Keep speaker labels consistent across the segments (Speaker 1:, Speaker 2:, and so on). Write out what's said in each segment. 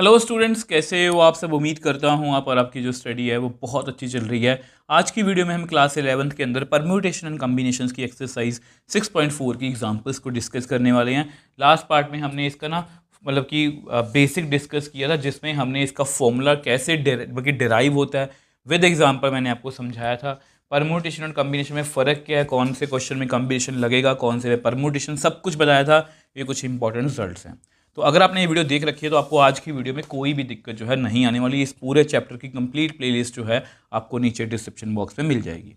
Speaker 1: Hello students, कैसे हो आप सब। उम्मीद करता हूँ आप और आपकी जो स्टडी है वो बहुत अच्छी चल रही है। आज की वीडियो में हम क्लास 11th के अंदर परम्यूटेशन एंड कॉम्बिनेशंस की एक्सरसाइज 6.4 की एग्जांपल्स को डिस्कस करने वाले हैं। लास्ट पार्ट में हमने इसका ना मतलब कि बेसिक डिस्कस किया था, जिसमें हमने इसका फॉर्मूला कैसे डिराइव होता है विद एग्जाम्पल मैंने आपको समझाया था। परम्यूटेशन और कॉम्बिनेशन में फ़र्क क्या है, कौन से क्वेश्चन में कॉम्बिनेशन लगेगा, कौन से में परम्यूटेशन, सब कुछ बताया था। ये कुछ इंपॉर्टेंट रिजल्ट्स हैं। तो अगर आपने ये वीडियो देख रखी है तो आपको आज की वीडियो में कोई भी दिक्कत जो है नहीं आने वाली। इस पूरे चैप्टर की कंप्लीट प्लेलिस्ट जो है आपको नीचे डिस्क्रिप्शन बॉक्स में मिल जाएगी।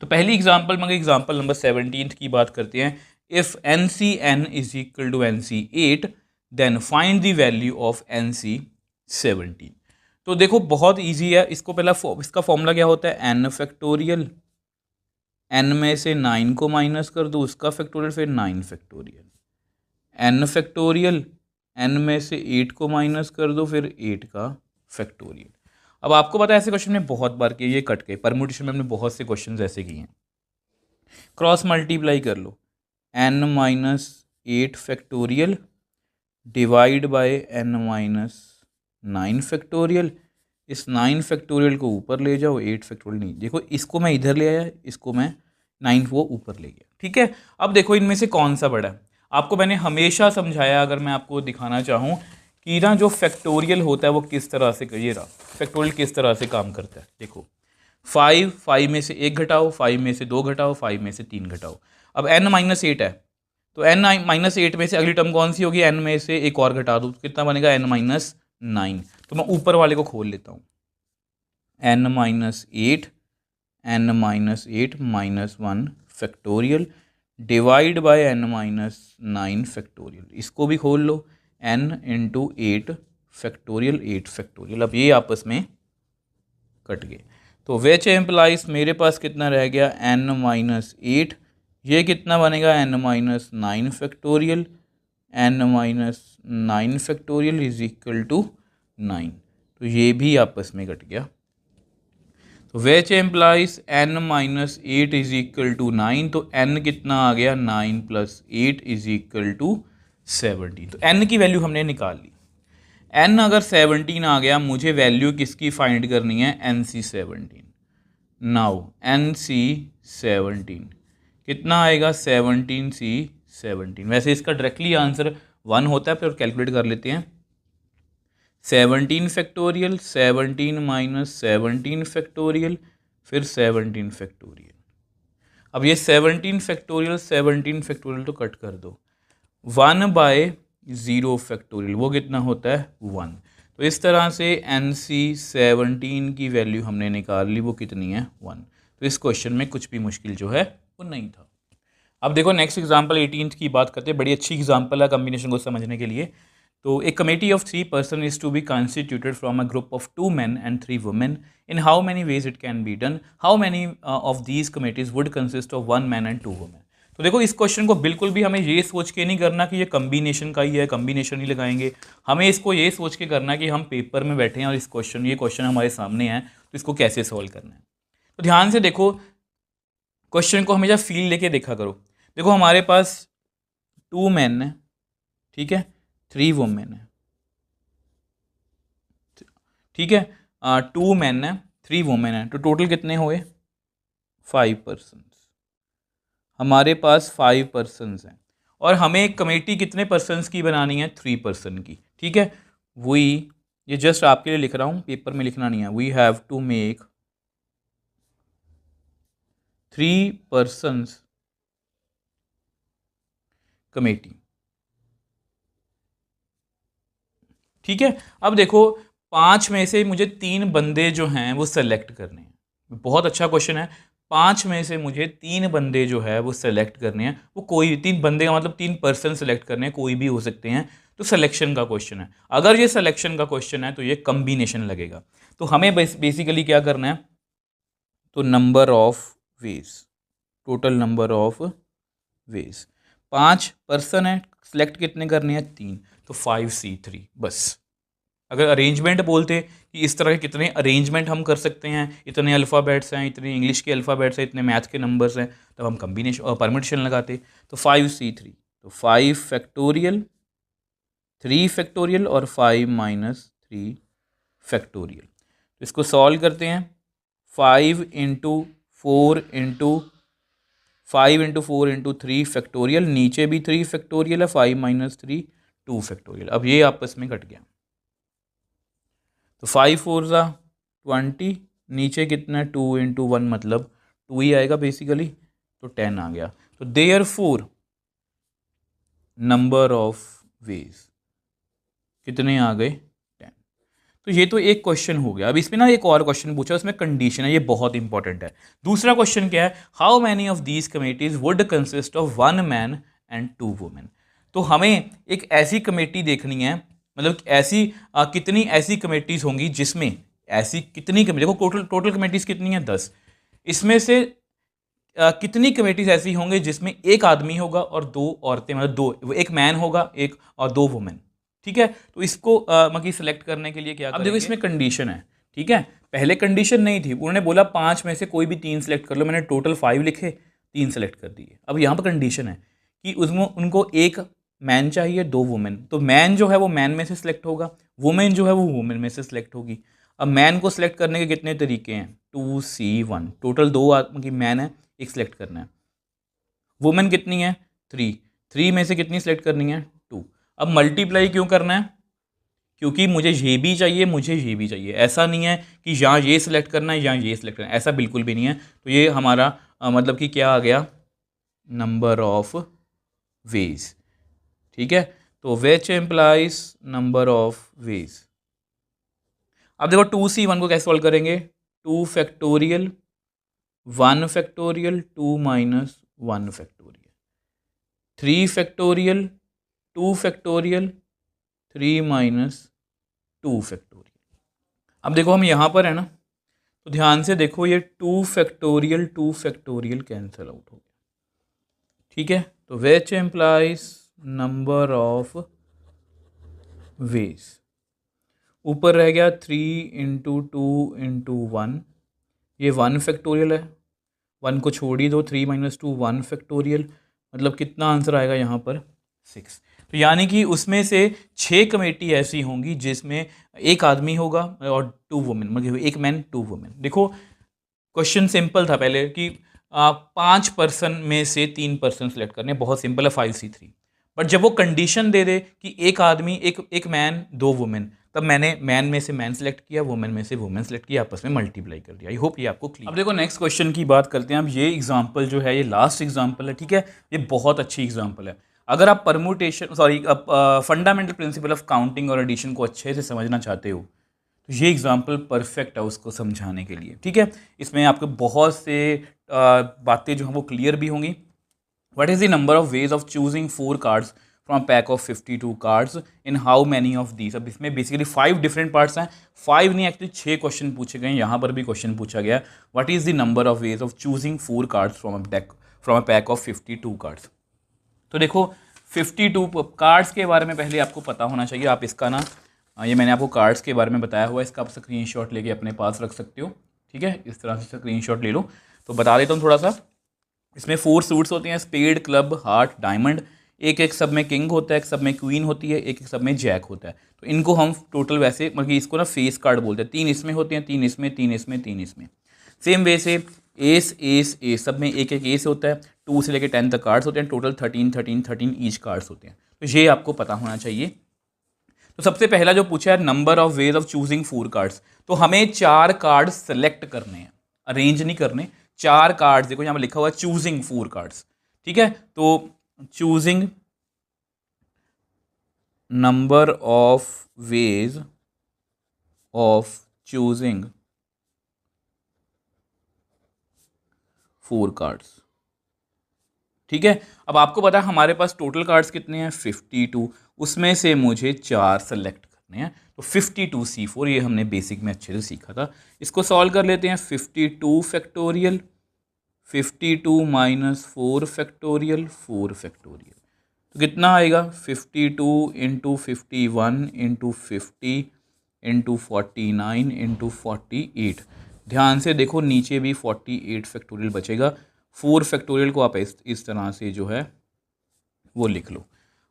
Speaker 1: तो पहली एग्जांपल मगर एग्जांपल नंबर 17 की बात करते हैं। If n C n is equal to n C 8 then find the value of n C 17। तो देखो बहुत ईजी है। इसको पहला इसका फॉर्मूला क्या होता है, एन फैक्टोरियल, एन में से 9 को माइनस कर दो, उसका फैक्टोरियल, फिर 9 फैक्टोरियल, एन फैक्टोरियल, एन में से 8 को माइनस कर दो, फिर 8 का फैक्टोरियल। अब आपको पता है ऐसे क्वेश्चन में बहुत बार किए, ये कट के परम्यूटेशन में हमने बहुत से क्वेश्चन ऐसे किए हैं। क्रॉस मल्टीप्लाई कर लो, n minus 8 factorial divide by n minus 9 factorial. इस 9 फैक्टोरियल को ऊपर ले जाओ, 8 फैक्टोरियल नहीं, देखो इसको मैं इधर ले आया, इसको मैं 9 वो ऊपर ले गया। ठीक है, अब देखो इनमें से कौन सा बड़ा है। आपको मैंने हमेशा समझाया, अगर मैं आपको दिखाना चाहूँ कि ना जो फैक्टोरियल होता है वो किस तरह से, ये रहा फैक्टोरियल किस तरह से काम करता है। देखो 5 में से 1 घटाओ, 5 में से 2 घटाओ, 5 में से 3 घटाओ। अब n माइनस 8 है तो n माइनस 8 में से अगली टर्म कौन सी होगी, n में से एक और घटा दो, कितना बनेगा, n माइनस 9। तो मैं ऊपर वाले को खोल लेता हूँ, n minus 8, n minus 8 minus 1 factorial divide bye n minus 9 factorial. इसको भी खोल लो, n इंटू 8 फैक्टोरियल, 8 फैक्टोरियल। अब ये आपस में कट गए तो विच एम्प्लाइज मेरे पास कितना रह गया, n माइनस 8, ये कितना बनेगा, n minus 9 factorial, n minus 9 factorial is equal to 9। तो ये भी आपस में कट गया। तो which implies n minus 8 is equal to 9, तो n कितना आ गया, 9 प्लस 8 इज इक्वल टू 17। तो n की वैल्यू हमने निकाल ली। n अगर 17 आ गया, मुझे वैल्यू किसकी फाइंड करनी है, NC17। नाउ NC17 कितना आएगा, 17C17। वैसे इसका डायरेक्टली आंसर 1 होता है, फिर कैलकुलेट कर लेते हैं। 17 फैक्टोरियल, 17 माइनस 17 फैक्टोरियल, फिर 17 फैक्टोरियल। अब ये 17 फैक्टोरियल 17 फैक्टोरियल तो कट कर दो, 1 बाय 0 फैक्टोरियल, वो कितना होता है, 1। तो इस तरह से NC17 की वैल्यू हमने निकाल ली, वो कितनी है, 1। तो इस क्वेश्चन में कुछ भी मुश्किल जो है वो नहीं था। अब देखो नेक्स्ट एग्जांपल 18 की बात करते हैं। बड़ी अच्छी एग्जांपल है कॉम्बिनेशन को समझने के लिए। तो a committee of 3 person is to be constituted from a group of 2 men and 3 women। In how many ways it can be done, how many of these committees would consist of 1 man and 2 women। तो देखो इस question को बिल्कुल भी हमें ये सोच के नहीं करना कि ये कम्बिनेशन का ही है, कम्बिनेशन ही लगाएंगे। हमें इसको ये सोच के करना कि हम पेपर में बैठे हैं और ये क्वेश्चन हमारे सामने है, तो इसको कैसे सॉल्व करना है। तो ध्यान से देखो, क्वेश्चन को हमेशा फील लेके देखा करो। देखो हमारे पास 2 men है, ठीक है, 3 women है, ठीक है, 2 men है, 3 women है, तो टोटल कितने हुए, 5 पर्सन। हमारे पास 5 पर्सन्स हैं और हमें एक कमेटी कितने पर्सन्स की बनानी है, 3 पर्सन की। ठीक है, वी, ये जस्ट आपके लिए लिख रहा हूँ, पेपर में लिखना नहीं है। We have to make 3 persons committee. ठीक है, अब देखो 5 में से मुझे 3 बंदे जो हैं वो सेलेक्ट करने हैं। बहुत अच्छा क्वेश्चन है। 5 में से मुझे 3 बंदे जो है वो सेलेक्ट करने हैं। वो कोई 3 बंदे का मतलब 3 पर्सन सेलेक्ट करने हैं, कोई भी हो सकते हैं। तो सिलेक्शन का क्वेश्चन है। अगर ये सिलेक्शन का क्वेश्चन है तो ये कम्बिनेशन लगेगा। तो हमें बेसिकली क्या करना है, तो number of ways, total number of ways, 5 person है, सेलेक्ट कितने करने हैं, 3, तो 5C3 बस। अगर अरेंजमेंट बोलते कि इस तरह के कितने अरेंजमेंट हम कर सकते हैं, इतने अल्फ़ाबेट्स हैं, इतने इंग्लिश के अल्फ़ाबेट्स हैं, इतने मैथ के नंबर्स हैं, तब हम कम्बिनेशन और परम्यूटेशन लगाते। तो 5C3, तो 5 फैक्टोरियल 3 फैक्टोरियल और 5 माइनस 3 फैक्टोरियल। तो इसको सॉल्व करते हैं। 5 into 4 into 5 into 4 into 3 factorial, नीचे भी 3 फैक्टोरियल है, 5 माइनस 3 2 फैक्टोरियल। अब ये आपस में कट गया, तो 5 4 ज़ा 20, नीचे कितना है 2 इंटू 1 मतलब 2 ही आएगा बेसिकली, तो 10 आ गया। तो देयरफॉर नंबर ऑफ वेज कितने आ गए 10। तो ये तो एक क्वेश्चन हो गया। अब इसमें ना एक और क्वेश्चन पूछा, उसमें कंडीशन है, ये बहुत इंपॉर्टेंट है। दूसरा क्वेश्चन क्या है, how many of these committees would consist of 1 man and 2 women. तो हमें एक ऐसी कमेटी देखनी है, मतलब ऐसी कितनी ऐसी कमेटीज होंगी जिसमें ऐसी कितनी कमेटी, देखो टोटल कमेटीज कितनी है 10, इसमें से कितनी कमेटीज ऐसी होंगी जिसमें एक आदमी होगा और 2 औरतें, मतलब 2, एक मैन होगा एक और 2 वुमेन। ठीक है, तो इसको मतलब सिलेक्ट करने के लिए क्या, अब देखो इसमें कंडीशन है। ठीक है, पहले कंडीशन नहीं थी, उन्होंने बोला 5 में से कोई भी 3 सेलेक्ट कर लो, मैंने टोटल 5 लिखे, 3 सेलेक्ट कर दिए। अब यहाँ पर कंडीशन है कि उसमें उनको एक मैन चाहिए, 2 वुमेन। तो मैन जो है वो मैन में से सिलेक्ट होगा, वुमेन जो है वो वुमेन में से सिलेक्ट होगी। अब मैन को सिलेक्ट करने के कितने तरीके हैं, 2C1, टोटल 2 आदमी मैन है, एक सिलेक्ट करना है। वुमेन कितनी है 3 में से कितनी सिलेक्ट करनी है 2। अब मल्टीप्लाई क्यों करना है, क्योंकि मुझे ये भी चाहिए, मुझे ये भी चाहिए। ऐसा नहीं है कि यहाँ ये सिलेक्ट करना है, यहाँ ये सिलेक्ट करना है, ऐसा बिल्कुल भी नहीं है। तो ये हमारा मतलब कि क्या आ गया, नंबर ऑफ वेज। ठीक है, तो which employees number of ways. अब देखो 2C1 को कैसे सॉल्व करेंगे, 2 factorial 1 factorial 2 minus 1 factorial, 3 factorial 2 factorial 3 minus 2 factorial. अब देखो हम यहाँ पर है ना, तो ध्यान से देखो, ये 2 फैक्टोरियल कैंसिल आउट हो गया। ठीक है, तो which employees number of ways, ऊपर रह गया 3 इंटू 2 इंटू 1, ये 1 फैक्टोरियल है, 1 को छोड़ ही दो, 3 माइनस 2 1 फैक्टोरियल, मतलब कितना आंसर आएगा यहाँ पर 6। तो यानी कि उसमें से 6 कमेटी ऐसी होंगी जिसमें एक आदमी होगा और 2 वुमेन, मतलब एक मैन 2 वुमेन। देखो क्वेश्चन सिंपल था पहले कि 5 पर्सन में से 3 पर्सन सेलेक्ट करने, बहुत सिंपल है 5C3। बट जब वो कंडीशन दे दे कि एक आदमी एक मैन 2 वुमेन, तब मैंने मैन में से मैन सेलेक्ट किया, वुमेन में से वुमेन सेलेक्ट किया, आपस में मल्टीप्लाई कर दिया। आई होप ये आपको क्लियर। अब देखो नेक्स्ट क्वेश्चन की बात करते हैं। अब ये एग्जांपल जो है, ये लास्ट एग्जांपल है। ठीक है, ये बहुत अच्छी एग्जांपल है। अगर आप फंडामेंटल प्रिंसिपल ऑफ काउंटिंग और एडिशन को अच्छे से समझना चाहते हो, तो ये एग्जाम्पल परफेक्ट है उसको समझाने के लिए। ठीक है, इसमें आपको बहुत से बातें जो हैं वो क्लियर भी होंगी। What is the number of ways of choosing 4 cards from pack of 52 cards in how many of these. अब इसमें बेसिकली 5 डिफरेंट पार्ट्स हैं, 5 नहीं एक्चुअली 6 क्वेश्चन पूछे गए हैं। यहाँ पर भी क्वेश्चन पूछा गया, what is the number of ways of choosing 4 cards from a pack of 52 cards. तो देखो 52 कार्ड्स के बारे में पहले आपको पता होना चाहिए। आप इसका ना, ये मैंने आपको कार्ड्स के बारे में बताया हुआ है, इसका आप स्क्रीनशॉट लेके अपने पास रख सकते हो। ठीक है, इस तरह से स्क्रीनशॉट ले लो। तो बता देता हूँ थोड़ा सा, इसमें 4 सूट्स होते हैं, स्पेड, क्लब, हार्ट, डायमंड। एक एक सब में किंग होता है, एक सब में क्वीन होती है, एक एक सब में जैक होता है। तो इनको हम टोटल वैसे मतलब इसको ना फेस कार्ड बोलते हैं। 3 इसमें होते हैं, 3 इसमें, 3 इसमें, 3 इसमें। सेम वे से एस एस एस, सब में एक एक एस होता है। 2 से लेकर 10 तक कार्ड्स होते हैं, टोटल 13 ईच कार्ड्स होते हैं। तो ये आपको पता होना चाहिए। तो सबसे पहला जो पूछा है, number of ways of choosing 4 cards, तो हमें 4 कार्ड सेलेक्ट करने हैं, अरेंज नहीं करने। 4 कार्ड्स, देखो यहाँ पर लिखा हुआ है चूजिंग 4 कार्ड्स। ठीक है, तो choosing number of ways of choosing 4 cards. ठीक है, अब आपको पता है हमारे पास टोटल कार्ड्स कितने हैं 52, उसमें से मुझे 4 सेलेक्ट करने हैं। तो 52C4, ये हमने बेसिक में अच्छे से सीखा था। इसको सॉल्व कर लेते हैं। 52 फैक्टोरियल 52 माइनस 4 फैक्टोरियल 4 फैक्टोरियल, तो कितना आएगा 52 इंटू 51 इंटू 50 इंटू 49 इंटू 48। ध्यान से देखो नीचे भी 48 फैक्टोरियल बचेगा। 4 फैक्टोरियल को आप इस तरह से जो है वो लिख लो।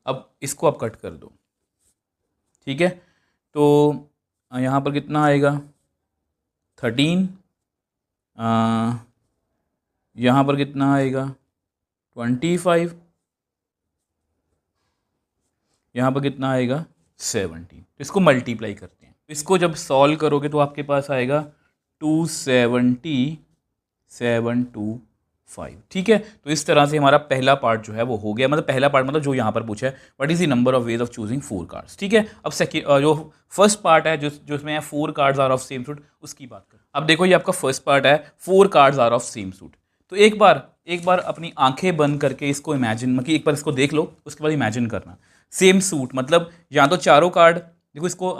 Speaker 1: अब इसको आप कट कर दो, ठीक है, तो यहाँ पर कितना आएगा 13, यहाँ पर कितना आएगा 25, यहाँ पर कितना आएगा 17। तो इसको मल्टीप्लाई करते हैं, इसको जब सॉल्व करोगे तो आपके पास आएगा 277,725। ठीक है, तो इस तरह से हमारा पहला पार्ट जो है वो हो गया, मतलब पहला पार्ट मतलब जो यहाँ पर पूछा है what is the number of ways of choosing 4 cards. ठीक है, अब सेकंड जो फर्स्ट पार्ट है जो इसमें है 4 cards are of same suit, उसकी बात करें। अब देखो ये आपका फर्स्ट पार्ट है 4 cards are of same suit. तो एक बार अपनी आंखें बंद करके इसको इमेजिन, मतलब एक बार इसको देख लो, उसके बाद इमेजिन करना सेम सूट, मतलब या तो चारों कार्ड, देखो इसको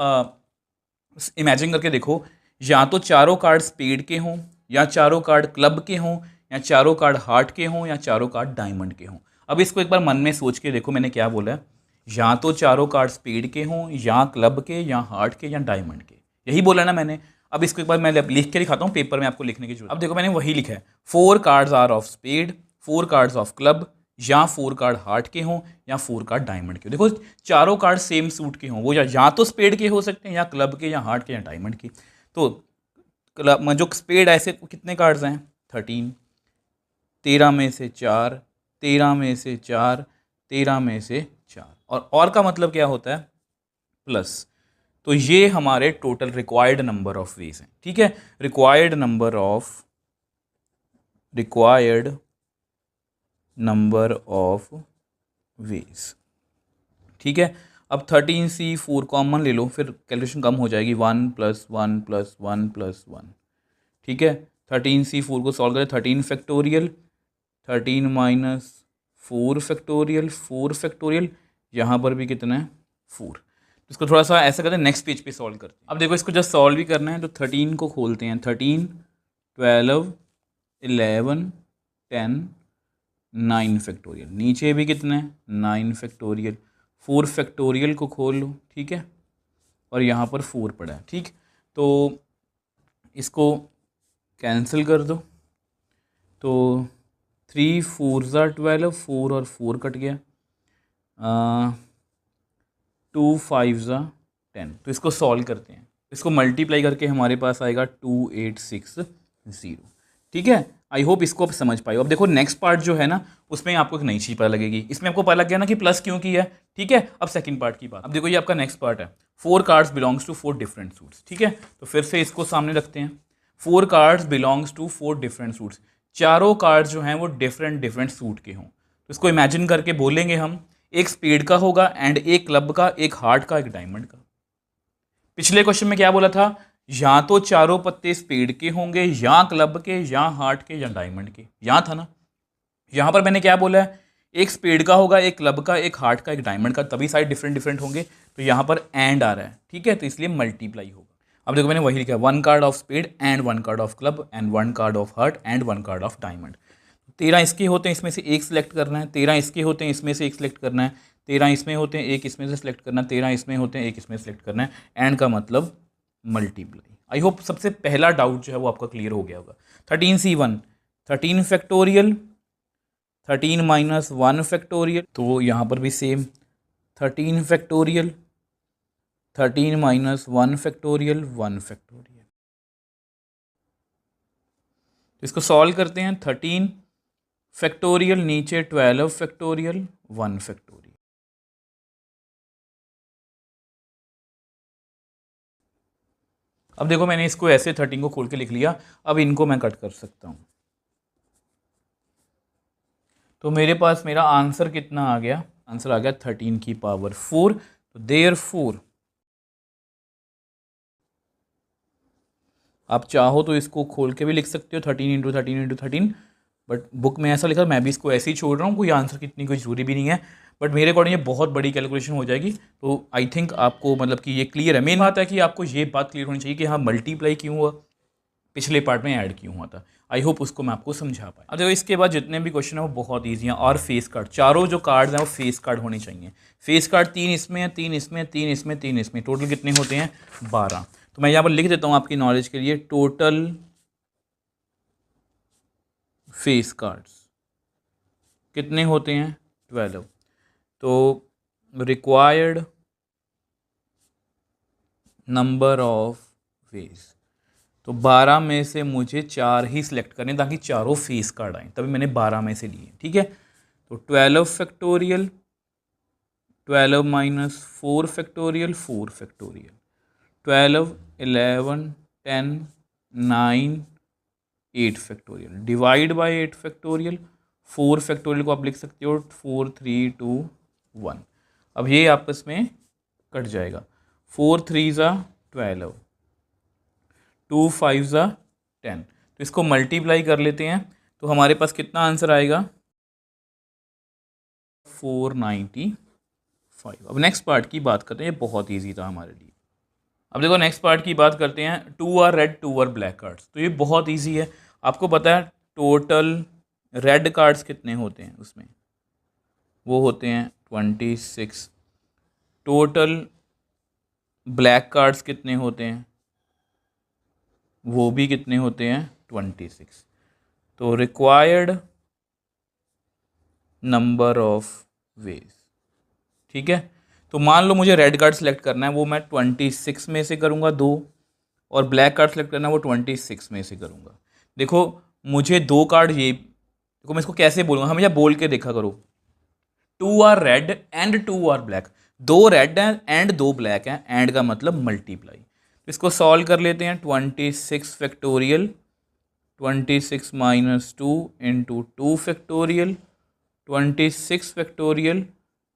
Speaker 1: इमेजिन करके देखो, या तो चारों कार्ड स्पेड के हों, या चारों कार्ड क्लब के हों, या चारों कार्ड हार्ट के हों, या चारों कार्ड डायमंड के हों। अब इसको एक बार मन में सोच के देखो, मैंने क्या बोला है, या तो चारों कार्ड स्पेड के हों, या क्लब के, या हार्ट के, या डायमंड के, यही बोला ना मैंने। अब इसको एक बार मैं लिख के दिखाता हूँ पेपर में, आपको लिखने की जरूरत। अब देखो मैंने वही लिखा है, 4 cards are of spade, 4 cards of club, या 4 कार्ड हार्ट के हों, या 4 कार्ड डायमंड के हो। देखो चारों कार्ड सेम सूट के हों, वो या तो स्पेड के हो सकते हैं, या क्लब के, या हार्ट के, या डायमंड के। तो क्लब जो स्पेड ऐसे कितने कार्ड्स हैं 13, 13 में से 4, 13 में से 4, 13 में से 4, और का मतलब क्या होता है प्लस। तो ये हमारे total required number of ways हैं। ठीक है, रिक्वायर्ड नंबर ऑफ वेज। ठीक है, अब 13C 4 कॉमन ले लो, फिर कैलकुलेशन कम हो जाएगी, 1 + 1 + 1 + 1। ठीक है, 13C 4 को सॉल्व करें, 13 फैक्टोरियल, 13 - 4 फैक्टोरियल, 4 फैक्टोरियल, यहाँ पर भी कितना है 4। इसको थोड़ा सा ऐसा करते हैं, नेक्स्ट पेज पे सॉल्व करते हैं। अब देखो इसको जब सॉल्व भी करना है तो 13 को खोलते हैं, 13, 12, 11, 10, 9 फैक्टोरियल, नीचे भी कितना है 9 फैक्टोरियल, 4 फैक्टोरियल को खोल लो। ठीक है, और यहाँ पर 4 पड़ा है। ठीक, तो इसको कैंसिल कर दो, तो 3 × 4 = 12, 4 और 4 कट गया, 2 × 5 = 10। तो इसको सॉल्व करते हैं, इसको मल्टीप्लाई करके हमारे पास आएगा 2860। ठीक है, आई होप इसको आप समझ पाए। अब देखो नेक्स्ट पार्ट जो है ना, उसमें आपको एक नई चीज़ पता लगेगी, इसमें आपको पता लग गया ना कि प्लस क्यों किया है। ठीक है, अब सेकंड पार्ट की बात। अब देखो ये आपका नेक्स्ट पार्ट है, 4 cards belongs to 4 different suits. ठीक है, तो फिर से इसको सामने रखते हैं, 4 cards belongs to 4 different suits, चारों कार्ड्स जो हैं वो डिफरेंट सूट के हों। तो इसको इमेजिन करके बोलेंगे हम, एक स्पेड का होगा एंड एक क्लब का, एक हार्ट का, एक डायमंड का। पिछले क्वेश्चन में क्या बोला था, या तो चारों पत्ते स्पेड के होंगे, या क्लब के, या हार्ट के, या डायमंड के, यहाँ था ना। यहाँ पर मैंने क्या बोला है, एक स्पेड का होगा, एक क्लब का, एक हार्ट का, एक डायमंड का, तभी साइड डिफरेंट होंगे। तो यहाँ पर एंड आ रहा है। ठीक है, तो इसलिए मल्टीप्लाई होगा। अब देखो मैंने वही लिखा है, 1 card of spade and 1 card of club and 1 card of heart and 1 card of diamond. 13 इसके होते हैं, इसमें से एक सिलेक्ट करना है, 13 इसके होते हैं, इसमें से एक सिलेक्ट करना है, 13 इसमें होते हैं, एक इसमें से सिलेक्ट करना है, 13 इसमें होते हैं, एक इसमें सिलेक्ट करना है, एंड का मतलब मल्टीप्लाई। आई होप सबसे पहला डाउट जो है वो आपका क्लियर हो गया होगा। 13C1, 13 फैक्टोरियल, 13 - 1 फैक्टोरियल, तो यहाँ पर भी सेम 13 फैक्टोरियल, 13 - 1 फैक्टोरियल, 1 फैक्टोरियल। तो इसको सॉल्व करते हैं, 13 फैक्टोरियल, नीचे 12 फैक्टोरियल, 1 फैक्टोरियल। अब देखो मैंने इसको ऐसे 13 को खोल के लिख लिया, अब इनको मैं कट कर सकता हूँ। तो मेरे पास मेरा आंसर कितना आ गया, आंसर आ गया 13 की पावर 4। तो देयरफॉर आप चाहो तो इसको खोल के भी लिख सकते हो, 13 × 13 × 13, बट बुक में ऐसा लिखा, मैं भी इसको ऐसे ही छोड़ रहा हूँ, कोई आंसर की इतनी कोई जरूरी भी नहीं है। बट मेरे अकॉर्डिंग ये बहुत बड़ी कैलकुलेशन हो जाएगी। तो आई थिंक आपको मतलब कि ये क्लियर है। मेन बात है कि आपको ये बात क्लियर होनी चाहिए कि हाँ मल्टीप्लाई क्यों हुआ, पिछले पार्ट में ऐड क्यों हुआ था। आई होप उसको मैं आपको समझा पाया। अब देखो इसके बाद जितने भी क्वेश्चन है वो बहुत ईजी हैं। और फेस कार्ड, चारों जो कार्ड्स हैं वो फेस कार्ड होने चाहिए। फेस कार्ड 3 इसमें है, 3 इसमें, 3 इसमें, 3 इसमें, टोटल कितने होते हैं 12। तो मैं यहाँ पर लिख देता हूँ आपकी नॉलेज के लिए, टोटल फेस कार्ड्स कितने होते हैं 12। तो रिक्वायर्ड नंबर ऑफ वेज, तो 12 में से मुझे 4 ही सिलेक्ट करने ताकि चारों फेस कार्ड आए, तभी मैंने 12 में से लिए। ठीक है, तो 12 factorial, 12 minus 4 factorial, 4 factorial, 12, 11, 10, 9, 8 factorial, divide bye 8 factorial. 4 factorial को आप लिख सकते हो 4, 3, 2, 1। अब ये आपस में कट जाएगा। 4 3 ज़ा 12, 2 5 ज़ा 10, तो इसको मल्टीप्लाई कर लेते हैं, तो हमारे पास कितना आंसर आएगा, 495। अब नेक्स्ट पार्ट की बात करते हैं, ये बहुत ईजी था हमारे लिए। अब देखो नेक्स्ट पार्ट की बात करते हैं, 2 are red 2 are black cards, तो ये बहुत ईजी है। आपको पता है टोटल रेड कार्ड्स कितने होते हैं उसमें, वो होते हैं 26। टोटल ब्लैक कार्ड्स कितने होते हैं, वो भी कितने होते हैं, 26। तो रिक्वायर्ड नंबर ऑफ वेज। ठीक है, तो मान लो मुझे रेड कार्ड सेलेक्ट करना है, वो मैं 26 में से करूँगा 2, और ब्लैक कार्ड सेलेक्ट करना है वो 26 में से करूँगा। देखो मुझे 2 कार्ड, ये देखो मैं इसको कैसे बोलूँगा, हमेशा बोल के देखा करो, 2 are red and 2 are black, 2 red हैं एंड 2 ब्लैक हैं, एंड का मतलब मल्टीप्लाई। तो इसको सॉल्व कर लेते हैं, 26 factorial, 26 minus 2 into 2 factorial, 26 factorial,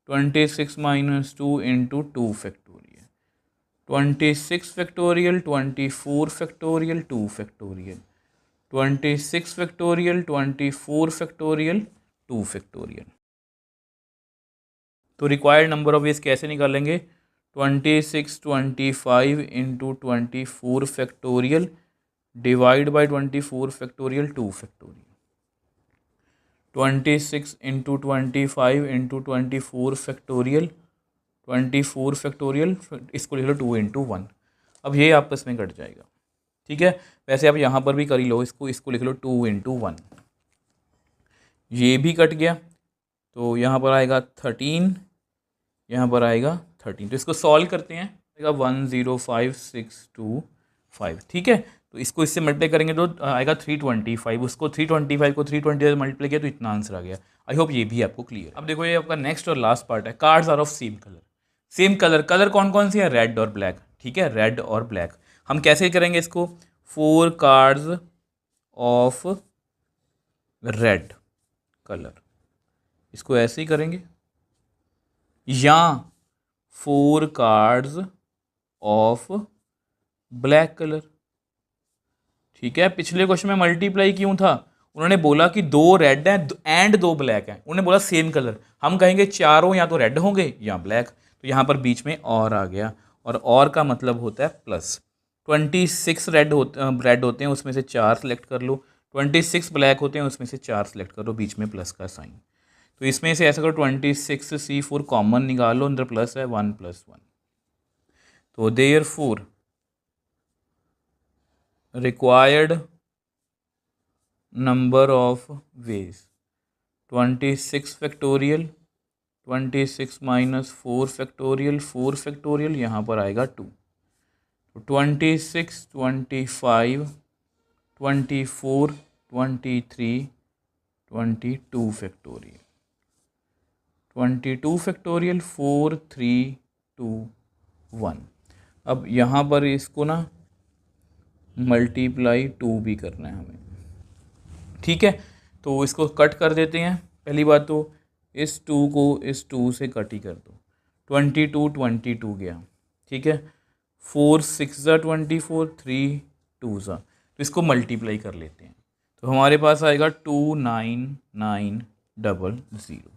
Speaker 1: 26 minus 2 into 2 factorial, 26 factorial, 24 factorial, 2 factorial, 26 factorial, 24 factorial, 2 factorial. तो रिक्वायर्ड नंबर ऑफ वेज कैसे निकालेंगे, 26 25 into 24 factorial divide by 24 factorial 2 factorial, 26 into 25 into 24 factorial 24 factorial, इसको लिख लो 2 इंटू 1। अब ये आपस में कट जाएगा। ठीक है, वैसे आप यहाँ पर भी कर ही लो, इसको लिख लो 2 इंटू 1, ये भी कट गया, तो यहाँ पर आएगा 13, यहाँ पर आएगा 13। तो इसको सॉल्व करते हैं, आएगा 105625। ठीक है, तो इसको इससे मल्टीप्लाई करेंगे तो आएगा 325, उसको 325 को 320 से मल्टीप्लाई किया तो इतना आंसर आ गया। आई होप ये भी आपको क्लियर। अब देखो ये आपका नेक्स्ट और लास्ट पार्ट है, cards are of same colour. Same colour, colour कौन कौन सी है, रेड और ब्लैक। ठीक है, रेड और ब्लैक। हम कैसे करेंगे इसको, 4 कार्ड्स ऑफ रेड कलर, इसको ऐसे ही करेंगे, या 4 कार्ड्स ऑफ ब्लैक कलर। ठीक है, पिछले क्वेश्चन में मल्टीप्लाई क्यों था, उन्होंने बोला कि 2 रेड हैं एंड 2 ब्लैक हैं, उन्होंने बोला सेम कलर, हम कहेंगे चारों या तो रेड होंगे या ब्लैक, तो यहाँ पर बीच में और आ गया, और का मतलब होता है प्लस। 26 रेड होते हैं, उसमें से 4 सेलेक्ट कर लो, 26 ब्लैक होते हैं, उसमें से 4 सेलेक्ट कर लो, बीच में प्लस का साइन। तो इसमें से ऐसा करो 26C4 कॉमन निकालो, अंदर प्लस है 1 + 1, तो therefore required number of ways 26 factorial, 26 minus 4 factorial, 4 factorial, यहाँ पर आएगा 2, तो 26 25 24 23 22 फैक्टोरियल, 22 फैक्टोरियल, 4 3 2 1। अब यहाँ पर इसको ना मल्टीप्लाई 2 भी करना है हमें। ठीक है, तो इसको कट कर देते हैं। पहली बात तो इस 2 को इस 2 से कट ही कर दो, 22 22 गया। ठीक है, 4 6 ज़ा 24, 3 2 ज़ा, तो इसको मल्टीप्लाई कर लेते हैं, तो हमारे पास आएगा 29900।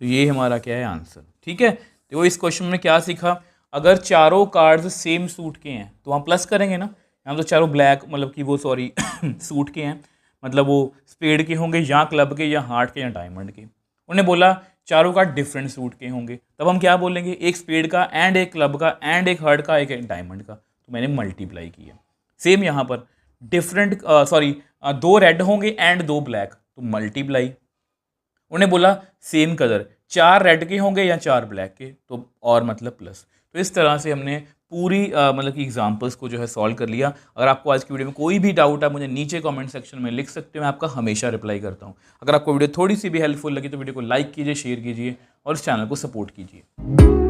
Speaker 1: तो ये हमारा क्या है, आंसर। ठीक है, तो इस क्वेश्चन में क्या सीखा, अगर चारों कार्ड्स सेम सूट के हैं तो हम प्लस करेंगे ना, यहाँ तो चारों ब्लैक मतलब कि वो सॉरी सूट के हैं, मतलब वो स्पेड के होंगे या क्लब के या हार्ट के या डायमंड के। उन्हें बोला चारों कार्ड डिफरेंट सूट के होंगे, तब हम क्या बोलेंगे, एक स्पेड का एंड एक क्लब का एंड एक हार्ट का एक डायमंड का, तो मैंने मल्टीप्लाई किया। सेम यहाँ पर डिफरेंट 2 रेड होंगे एंड 2 ब्लैक, तो मल्टीप्लाई। उन्हें बोला सेम कलर, 4 रेड के होंगे या 4 ब्लैक के, तो और मतलब प्लस। तो इस तरह से हमने पूरी मतलब कि एग्जांपल्स को जो है सॉल्व कर लिया। अगर आपको आज की वीडियो में कोई भी डाउट है मुझे नीचे कमेंट सेक्शन में लिख सकते हो, मैं आपका हमेशा रिप्लाई करता हूँ। अगर आपको वीडियो थोड़ी सी भी हेल्पफुल लगी तो वीडियो को लाइक कीजिए, शेयर कीजिए और इस चैनल को सपोर्ट कीजिए।